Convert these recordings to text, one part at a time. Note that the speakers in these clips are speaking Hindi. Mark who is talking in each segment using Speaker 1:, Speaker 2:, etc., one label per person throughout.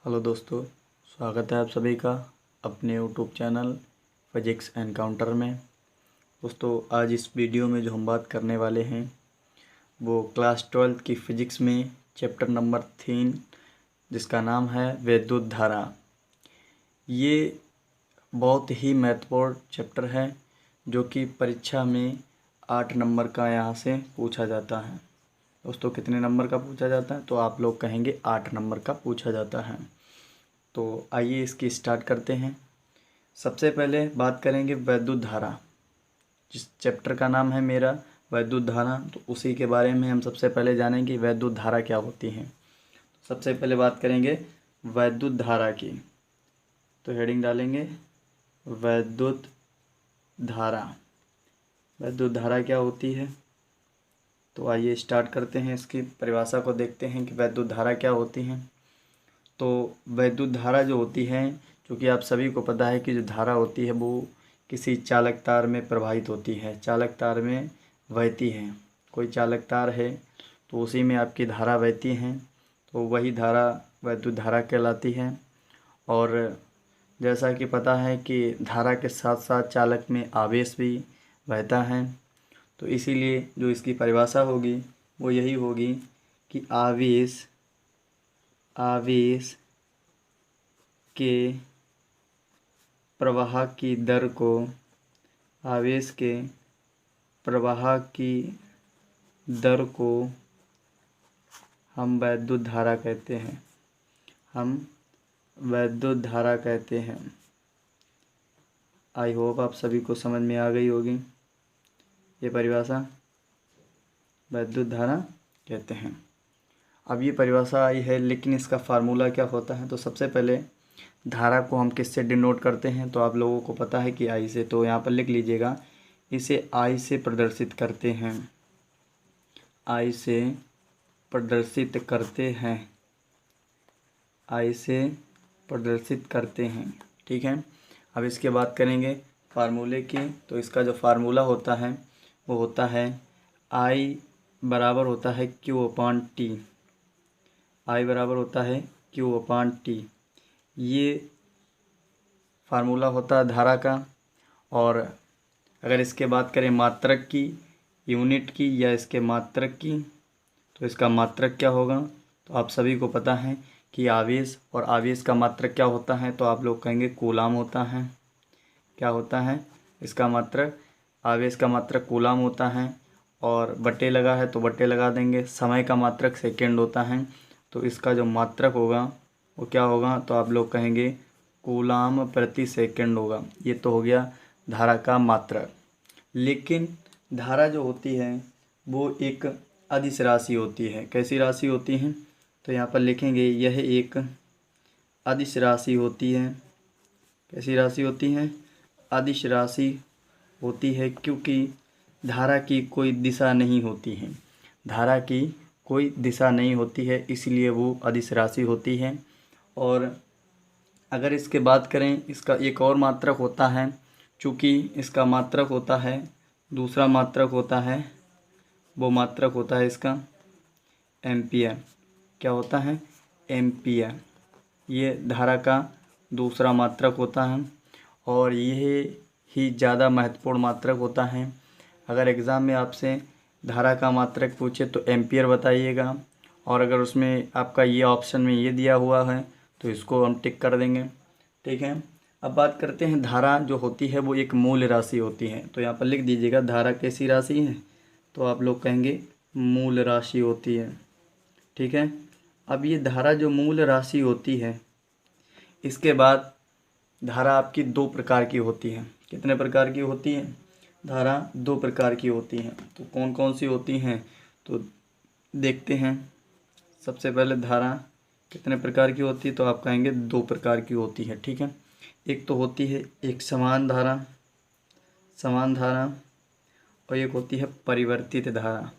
Speaker 1: हेलो दोस्तों, स्वागत है आप सभी का अपने यूट्यूब चैनल फिजिक्स एनकाउंटर में। दोस्तों, आज इस वीडियो में जो हम बात करने वाले हैं वो क्लास 12 की फ़िज़िक्स में चैप्टर नंबर 3 जिसका नाम है विद्युत धारा। ये बहुत ही महत्वपूर्ण चैप्टर है जो कि परीक्षा में 8 नंबर का यहाँ से पूछा जाता है। दोस्तों, कितने नंबर का पूछा जाता है? तो आप लोग कहेंगे 8 नंबर का पूछा जाता है। तो आइए इसकी स्टार्ट करते हैं। सबसे पहले बात करेंगे वैद्युत धारा। जिस चैप्टर का नाम है मेरा वैद्युत धारा, तो उसी के बारे में हम सबसे पहले जानेंगे वैद्युत धारा क्या होती है। सबसे पहले बात करेंगे वैद्युत धारा की। तो हेडिंग डालेंगे वैद्युत धारा। वैद्युत धारा क्या होती है? तो आइए स्टार्ट करते हैं, इसकी परिभाषा को देखते हैं कि वैद्युत धारा क्या होती है। तो वैद्युत धारा जो होती है, क्योंकि आप सभी को पता है कि जो धारा होती है वो किसी चालक तार में प्रवाहित होती है, चालक तार में बहती है। कोई चालक तार है तो उसी में आपकी धारा बहती है, तो वही धारा वैद्युत धारा कहलाती है। और जैसा कि पता है कि धारा के साथ साथ चालक में आवेश भी बहता है, तो इसीलिए जो इसकी परिभाषा होगी वो यही होगी कि आवेश के प्रवाह की दर को आवेश के प्रवाह की दर को हम वैद्युत धारा कहते हैं। हम वैद्युत धारा कहते हैं। आई होप आप सभी को समझ में आ गई होगी ये परिभाषा। वैद्युत धारा कहते हैं। अब ये परिभाषा आई है, लेकिन इसका फार्मूला क्या होता है? तो सबसे पहले धारा को हम किससे डिनोट करते हैं? तो आप लोगों को पता है कि आई से। तो यहाँ पर लिख लीजिएगा, इसे आई से प्रदर्शित करते हैं। आई से प्रदर्शित करते हैं। आई से प्रदर्शित करते हैं। ठीक है। अब इसके बात करेंगे फार्मूले की। तो इसका जो फार्मूला होता है वो होता है आई बराबर होता है क्यू अपॉन टी। आई बराबर होता है क्यू अपॉन टी। ये फार्मूला होता है धारा का। और अगर इसके बात करें मात्रक की, यूनिट की, या इसके मात्रक की, तो इसका मात्रक क्या होगा? तो आप सभी को पता है कि आवेश, और आवेश का मात्रक क्या होता है? तो आप लोग कहेंगे कूलाम होता है। क्या होता है इसका मात्रक? आवेश का मात्रक कूलाम होता है। और बट्टे लगा है तो बट्टे लगा देंगे। समय का मात्रक सेकेंड होता है, तो इसका जो मात्रक होगा वो क्या होगा? तो आप लोग कहेंगे कूलाम प्रति सेकंड होगा। ये तो हो गया धारा का मात्रक। लेकिन धारा जो होती है वो एक अदिश राशि होती है। कैसी राशि होती है? तो यहाँ पर लिखेंगे यह एक अदिश राशि होती है। कैसी राशि होती है? अदिश राशि होती है, क्योंकि धारा की कोई दिशा नहीं होती है। धारा की कोई दिशा नहीं होती है, इसलिए वो अदिश राशि होती है। और अगर इसके बात करें, इसका एक और मात्रक होता है। चूँकि इसका मात्रक होता है, दूसरा मात्रक होता है, वो मात्रक होता है इसका एम्पियर। क्या होता है? एम्पियर। ये धारा का दूसरा मात्रक होता है, और यह ही ज़्यादा महत्वपूर्ण मात्रक होता है। अगर एग्ज़ाम में आपसे धारा का मात्रक पूछे तो एम्पियर बताइएगा, और अगर उसमें आपका ये ऑप्शन में ये दिया हुआ है तो इसको हम टिक कर देंगे। ठीक है। अब बात करते हैं, धारा जो होती है वो एक मूल राशि होती है। तो यहाँ पर लिख दीजिएगा धारा कैसी राशि है? तो आप लोग कहेंगे मूल राशि होती है। ठीक है। अब ये धारा जो मूल राशि होती है, इसके बाद धारा आपकी दो प्रकार की होती है। कितने प्रकार की होती है? धारा दो प्रकार की होती हैं। तो कौन कौन सी होती हैं? तो देखते हैं। सबसे पहले धारा कितने प्रकार की होती है? तो आप कहेंगे दो प्रकार की होती है। ठीक है। एक तो होती है एक समान धारा, और एक होती है परिवर्तित धारा।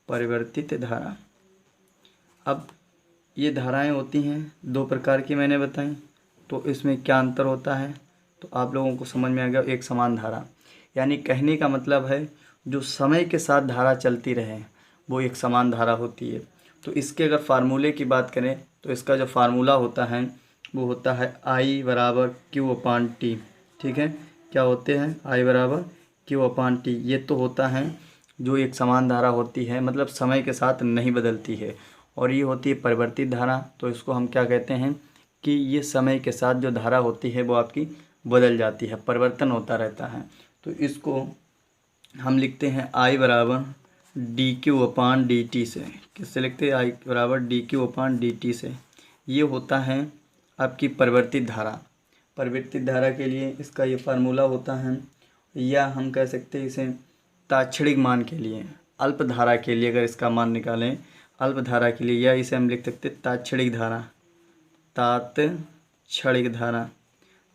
Speaker 1: परिवर्तित धारा। अब ये धाराएं होती हैं दो प्रकार की, मैंने बताई। तो इसमें क्या अंतर होता है? तो आप लोगों को समझ में आ गया। एक समान धारा, यानी कहने का मतलब है जो समय के साथ धारा चलती रहे वो एक समान धारा होती है। तो इसके अगर फार्मूले की बात करें तो इसका जो फार्मूला होता है वो होता है I बराबर Q अपान टी। ठीक है, क्या होते हैं? I बराबर Q अपान टी। ये तो होता है जो एक समान धारा होती है, मतलब समय के साथ नहीं बदलती है, और ये होती है परिवर्तित धारा। तो इसको हम क्या कहते हैं कि ये समय के साथ जो धारा होती है वो आपकी बदल जाती है, परिवर्तन होता रहता है। तो इसको हम लिखते हैं I बराबर डी क्यू अपान डी टी से। किससे लिखते हैं? I बराबर डी क्यू अपान डी टी से। ये होता है आपकी परिवर्तित धारा। परिवर्तित धारा के लिए इसका ये फार्मूला होता है, या हम कह सकते हैं इसे ताक्षणिक मान के लिए, अल्प धारा के लिए अगर इसका मान निकालें, अल्प धारा के लिए, या इसे हम लिख सकते हैं ताक्षणिक धारा, तात्क्षणिक धारा।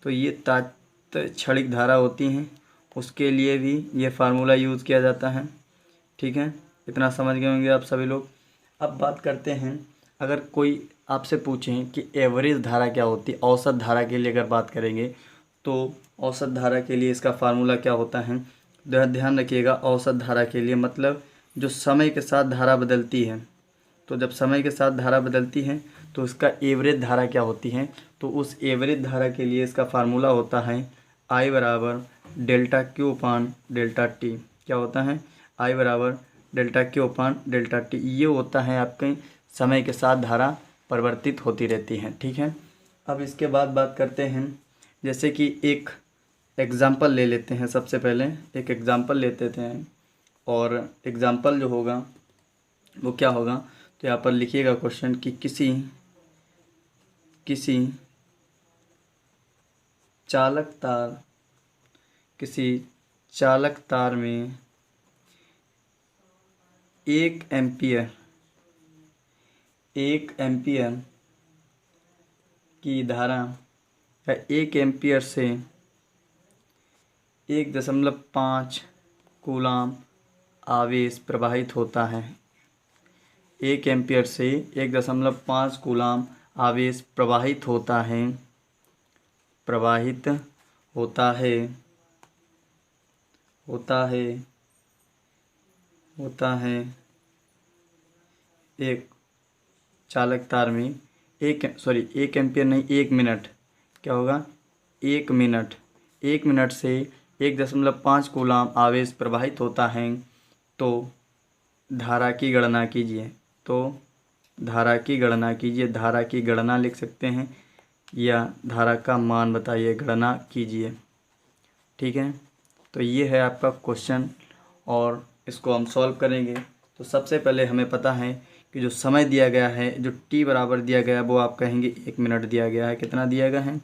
Speaker 1: तो ये तात्क्षणिक धारा होती हैं, उसके लिए भी ये फार्मूला यूज़ किया जाता है। ठीक है, इतना समझ गए होंगे आप सभी लोग। अब बात करते हैं, अगर कोई आपसे पूछें कि एवरेज धारा क्या होती है, औसत धारा के लिए अगर बात करेंगे तो औसत धारा के लिए इसका फार्मूला क्या होता है? ध्यान रखिएगा, औसत धारा के लिए मतलब जो समय के साथ धारा बदलती है। तो जब समय के साथ धारा बदलती है तो इसका एवरेज धारा क्या होती है? तो उस एवरेज धारा के लिए इसका फार्मूला होता है I बराबर डेल्टा क्यू अपान डेल्टा टी। क्या होता है? I बराबर डेल्टा क्यू अपान डेल्टा टी। ये होता है आपके समय के साथ धारा परिवर्तित होती रहती है। ठीक है, अब इसके बाद बात करते हैं, जैसे कि एक एग्ज़ाम्पल ले लेते हैं। सबसे पहले एक एग्ज़ाम्पल लेते हैं, और एग्ज़ाम्पल जो होगा वो क्या होगा? तो यहाँ पर लिखिएगा क्वेश्चन कि किसी चालक तार में 1 एम्पियर की धारा या 1 एम्पियर से 1.5 कूलाम आवेश प्रवाहित होता है। 1 एम्पियर से 1.5 कूलाम आवेश प्रवाहित होता है एक चालक तार में 1 एम्पियर नहीं, 1 मिनट। क्या होगा? 1 मिनट से 1.5 कूलाम आवेश प्रवाहित होता है। तो धारा की गणना कीजिए। धारा की गणना लिख सकते हैं, या धारा का मान बताइए, गणना कीजिए। ठीक है, तो ये है आपका क्वेश्चन, और इसको हम सॉल्व करेंगे। तो सबसे पहले हमें पता है कि जो समय दिया गया है, जो टी बराबर दिया गया है, वो आप कहेंगे 1 मिनट दिया गया है। कितना दिया गया है?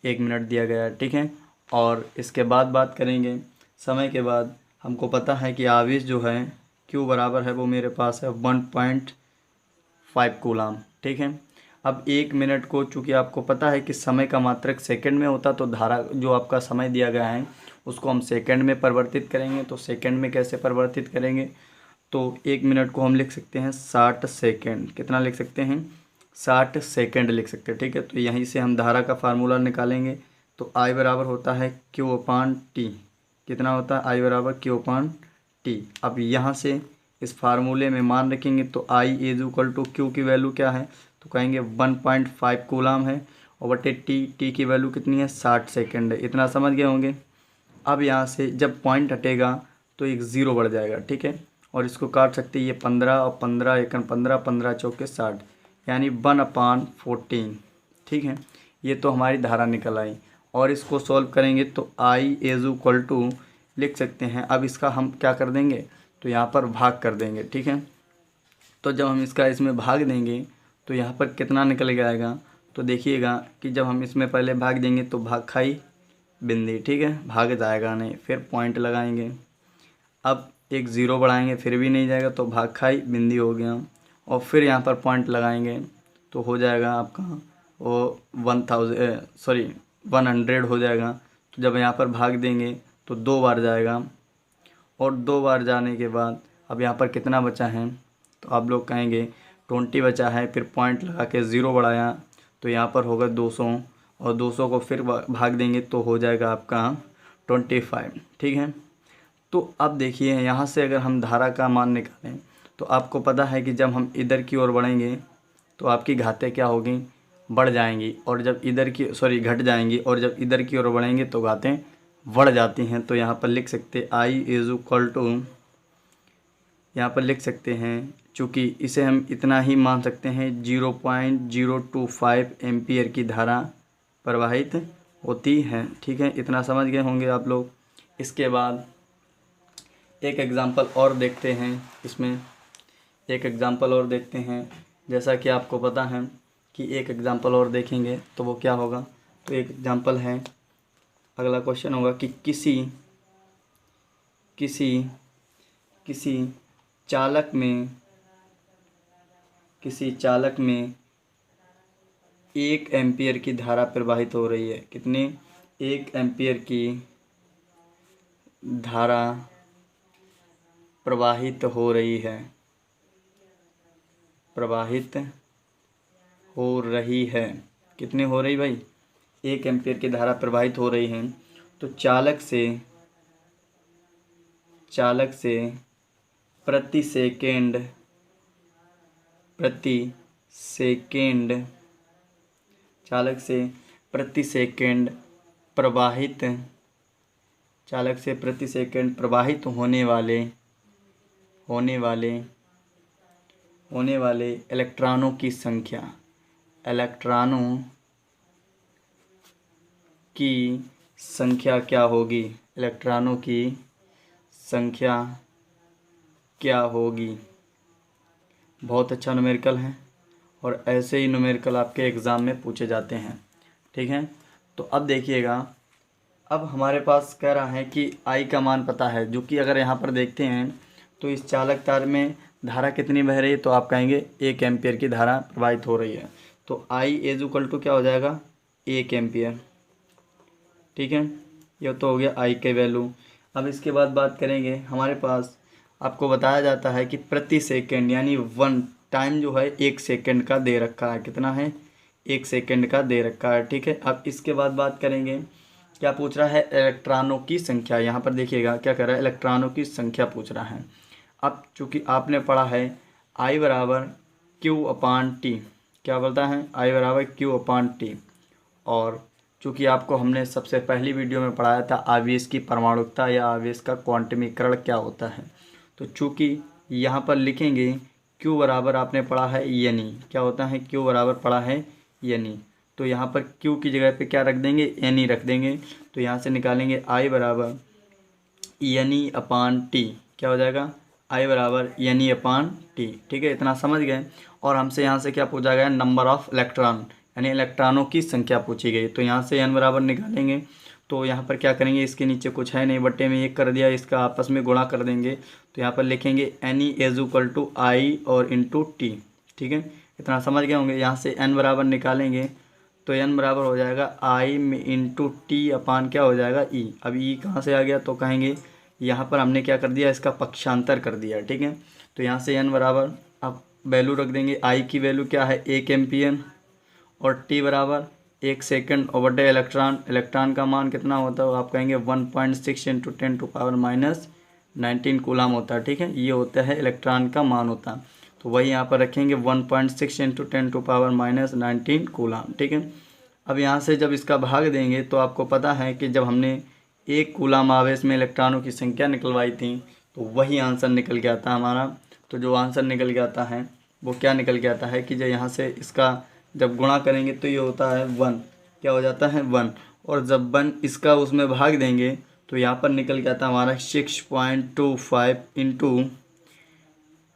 Speaker 1: 1 मिनट दिया गया है। ठीक है, और इसके बाद बात करेंगे समय के बाद। हमको पता है कि आवेश जो है Q बराबर है, वो मेरे पास है 1.5 कूलाम। ठीक है, अब 1 मिनट को, चूँकि आपको पता है कि समय का मात्रक सेकंड में होता, तो धारा जो आपका समय दिया गया है उसको हम सेकंड में परिवर्तित करेंगे। तो सेकंड में कैसे परिवर्तित करेंगे? तो 1 मिनट को हम लिख सकते हैं 60 सेकंड। कितना लिख सकते हैं? 60 सेकंड लिख सकते हैं। ठीक है, तो यहीं से हम धारा का फार्मूला निकालेंगे। तो I बराबर होता है Q अपान टी। कितना होता है? I बराबर Q अपान टी। अब यहाँ से इस फार्मूले में मान रखेंगे, तो I is equal to Q की वैल्यू क्या है? तो कहेंगे 1.5 कूलाम है, और बटे टी की वैल्यू कितनी है? 60 सेकंड है। इतना समझ गए होंगे। अब यहाँ से जब पॉइंट हटेगा तो एक ज़ीरो बढ़ जाएगा। ठीक है, और इसको काट सकते हैं, ये 15 और 15 एकन 15, 15 चौके 60, यानी 1/14। ठीक है, ये तो हमारी धारा निकल आई, और इसको सॉल्व करेंगे तो I इज इक्वल टू लिख सकते हैं। अब इसका हम क्या कर देंगे? तो यहाँ पर भाग कर देंगे। ठीक है, तो जब हम इसमें भाग देंगे तो यहाँ पर कितना निकल जाएगा? तो देखिएगा कि जब हम इसमें पहले भाग देंगे तो भाग खाई बिंदी। ठीक है, भाग जाएगा नहीं, फिर पॉइंट लगाएंगे। अब एक ज़ीरो बढ़ाएंगे, फिर भी नहीं जाएगा, तो भाग खाई बिंदी हो गया, और फिर यहाँ पर पॉइंट लगाएंगे तो हो जाएगा आपका वो 100 हो जाएगा। तो जब यहाँ पर भाग देंगे तो 2 बार जाएगा, और 2 बार जाने के बाद अब यहाँ पर कितना बचा है? तो आप लोग कहेंगे 20 बचा है। फिर पॉइंट लगा के 0 बढ़ाया तो यहाँ पर होगा 200, और 200 को फिर भाग देंगे तो हो जाएगा आपका 25। ठीक है, तो अब देखिए यहाँ से अगर हम धारा का मान निकालें तो आपको पता है कि जब हम इधर की ओर बढ़ेंगे तो आपकी घातें क्या होगी, बढ़ जाएंगी, और जब इधर की घट जाएंगी, और जब इधर की ओर बढ़ेंगे तो घातें बढ़ जाती हैं। तो यहाँ पर लिख सकते I इज़ इक्वल टू, यहाँ पर लिख सकते हैं, चूँकि इसे हम इतना ही मान सकते हैं 0.025 एम्पियर की धारा प्रवाहित होती है। ठीक है, इतना समझ गए होंगे आप लोग। इसके बाद एक एग्ज़ाम्पल और देखते हैं, इसमें एक एग्ज़ाम्पल और देखते हैं। जैसा कि आपको पता है कि एक एग्ज़ाम्पल और देखेंगे तो वो क्या होगा। तो एक एग्ज़ाम्पल है, अगला क्वेश्चन होगा कि किसी चालक में 1 एम्पियर की धारा प्रवाहित हो रही है। कितनी? 1 एम्पियर की धारा प्रवाहित हो रही है, कितनी हो रही भाई? 1 एम्पियर की धारा प्रवाहित हो रही है। तो चालक से प्रति सेकेंड प्रवाहित होने वाले इलेक्ट्रॉनों की संख्या क्या होगी? इलेक्ट्रॉनों की संख्या क्या होगी? बहुत अच्छा न्यूमेरिकल है, और ऐसे ही न्यूमेरिकल आपके एग्ज़ाम में पूछे जाते हैं। ठीक है, तो अब देखिएगा, अब हमारे पास कह रहा है कि I का मान पता है, जो कि अगर यहाँ पर देखते हैं तो इस चालक तार में धारा कितनी बह रही है, तो आप कहेंगे 1 एम्पियर की धारा प्रवाहित हो रही है। तो I इज इक्वल टू क्या हो जाएगा? 1 एम्पियर। ठीक है, यह तो हो गया I के वैल्यू। अब इसके बाद बात करेंगे, हमारे पास आपको बताया जाता है कि प्रति सेकंड यानी 1 टाइम जो है 1 सेकंड का दे रखा है। कितना है? 1 सेकंड का दे रखा है। ठीक है, अब इसके बाद बात करेंगे, क्या पूछ रहा है? इलेक्ट्रॉनों की संख्या। यहाँ पर देखिएगा क्या कर रहा है, इलेक्ट्रॉनों की संख्या पूछ रहा है। अब चूँकि आपने पढ़ा है I बराबर Q/T, क्या बोलता है? I बराबर Q/T, और चूँकि आपको हमने सबसे पहली वीडियो में पढ़ाया था आवेश की परमाणुकता या आवेश का क्वांटमीकरण क्या होता है। तो चूँकि यहाँ पर लिखेंगे Q बराबर आपने पढ़ा है यानी, क्या होता है? Q बराबर पढ़ा है यानी, तो यहाँ पर Q की जगह पे क्या रख देंगे? यानी रख देंगे। तो यहाँ से निकालेंगे I बराबर यानी/T, क्या हो जाएगा? I बराबर यानी/T। ठीक है, इतना समझ गए। और हमसे यहाँ से क्या पूछा गया? नंबर ऑफ़ इलेक्ट्रॉन, यानी इलेक्ट्रॉनों की संख्या पूछी गई। तो यहाँ से n बराबर निकालेंगे, तो यहाँ पर क्या करेंगे, इसके नीचे कुछ है नहीं, बट्टे में 1 कर दिया, इसका आपस में गुणा कर देंगे। तो यहाँ पर लिखेंगे N is equal to I और इंटू T। ठीक है, इतना समझ गए होंगे। यहाँ से n बराबर निकालेंगे तो n बराबर हो जाएगा I में इंटू T/, क्या हो जाएगा? E। अब E कहाँ से आ गया? तो कहेंगे यहाँ पर हमने क्या कर दिया, इसका पक्षांतर कर दिया। ठीक है, तो यहाँ से n बराबर, अब वैल्यू रख देंगे। I की वैल्यू क्या है? 1 एम्पियर, और T बराबर 1 सेकंड और बटे इलेक्ट्रॉन का मान कितना होता है? आप कहेंगे 1.6 × 10⁻⁹ कूलम होता है। ठीक है, ये होता है इलेक्ट्रॉन का मान होता है। तो वही यहाँ पर रखेंगे 1.6 × 10⁻⁹ कूलम। ठीक है, अब यहाँ से जब इसका भाग देंगे तो आपको पता है कि जब हमने 1 कूलम आवेश में इलेक्ट्रॉनों की संख्या निकलवाई थी तो वही आंसर निकल के आता है हमारा। तो जो आंसर निकल के आता है वो क्या निकल के आता है कि जो यहाँ से इसका जब गुणा करेंगे तो ये होता है 1, क्या हो जाता है? 1, और जब 1 इसका उसमें भाग देंगे तो यहाँ पर निकल के आता है हमारा 6.25 ×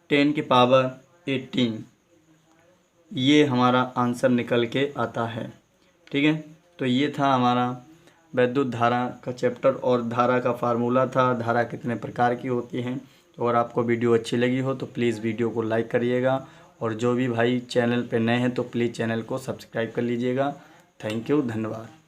Speaker 1: 10⁻18। ये हमारा आंसर निकल के आता है। ठीक है, तो ये था हमारा विद्युत धारा का चैप्टर, और धारा का फार्मूला था, धारा कितने प्रकार की होती है। तो अगर आपको वीडियो अच्छी लगी हो तो प्लीज़ वीडियो को लाइक करिएगा, और जो भी भाई चैनल पे नए हैं तो प्लीज़ चैनल को सब्सक्राइब कर लीजिएगा। थैंक यू, धन्यवाद।